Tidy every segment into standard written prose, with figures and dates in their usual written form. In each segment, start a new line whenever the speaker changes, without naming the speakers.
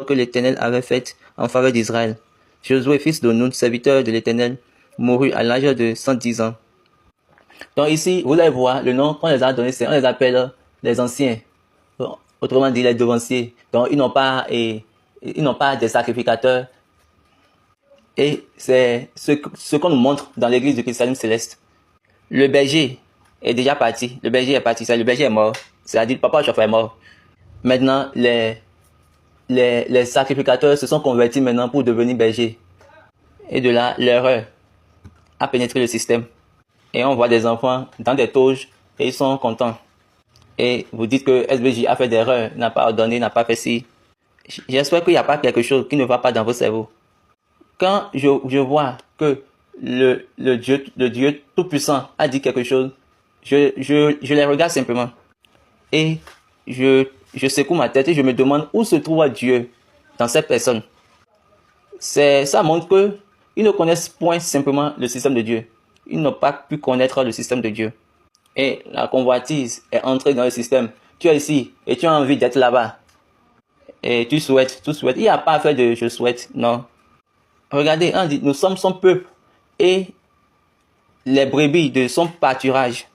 que l'Éternel avait faite en faveur d'Israël. Josué, fils de Nun, serviteur de l'Éternel, mourut à l'âge de 110 ans. Donc ici, vous allez voir, le nom qu'on les a donné, on les appelle les anciens. Autrement dit, les devanciers. Donc ils n'ont pas des sacrificateurs. Et c'est ce qu'on nous montre dans l'église du Christ céleste. Le berger est déjà parti. Le berger est parti. Le berger est mort. C'est-à-dire, le papa chauffeur est mort. Maintenant, les sacrificateurs se sont convertis maintenant pour devenir bergers. Et de là, l'erreur a pénétré le système. Et on voit des enfants dans des toges et ils sont contents. Et vous dites que SBJ a fait des erreurs, n'a pas ordonné, n'a pas fait ci. J'espère qu'il n'y a pas quelque chose qui ne va pas dans vos cerveaux. Quand je vois que le Dieu Tout-Puissant a dit quelque chose, je les regarde simplement. Et je secoue ma tête et je me demande où se trouve Dieu dans cette personne. Ça montre qu'ils ne connaissent point simplement le système de Dieu. Ils n'ont pas pu connaître le système de Dieu. Et la convoitise est entrée dans le système. Tu es ici et tu as envie d'être là-bas. Et tu souhaites. Il n'y a pas à faire de je souhaite, non. Regardez, on dit, nous sommes son peuple et les brebis de son pâturage.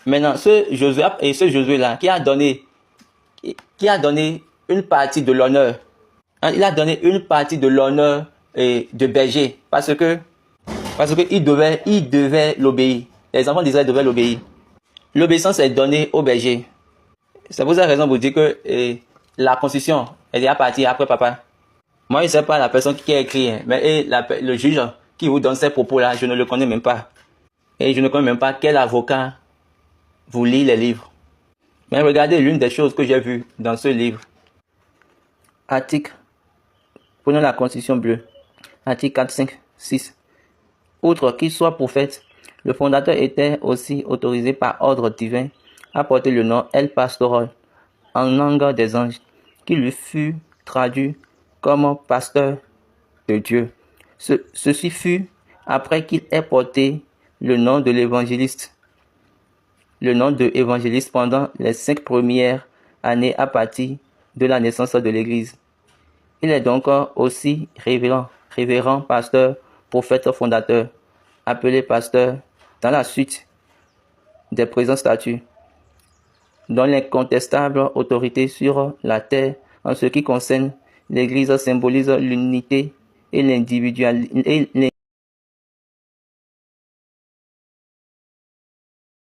Maintenant, ce Josué-là qui a donné une partie de l'honneur. Il a donné une partie de l'honneur de berger parce que il devait l'obéir. Les enfants d'Israël devaient l'obéir. L'obéissance est donnée au berger. C'est pour cette raison pour dire que la constitution est déjà partie après papa. Moi, je ne sais pas la personne qui a écrit, mais le juge qui vous donne ces propos-là, je ne le connais même pas. Et je ne connais même pas quel avocat vous lit les livres. Mais regardez l'une des choses que j'ai vues dans ce livre. Article. Prenons la constitution bleue. Article 4, 5, 6. Outre qu'il soit prophète, le fondateur était aussi autorisé par ordre divin à porter le nom El Pastorol en langue des anges, qui lui fut traduit comme pasteur de Dieu. Ceci fut après qu'il ait porté le nom de l'évangéliste. Le nom de évangéliste pendant les 5 premières années à partir de la naissance de l'Église. Il est donc aussi révérend pasteur, prophète fondateur, appelé pasteur dans la suite des présents statuts, dont l'incontestable autorité sur la terre en ce qui concerne l'Église symbolise l'unité et l'individualité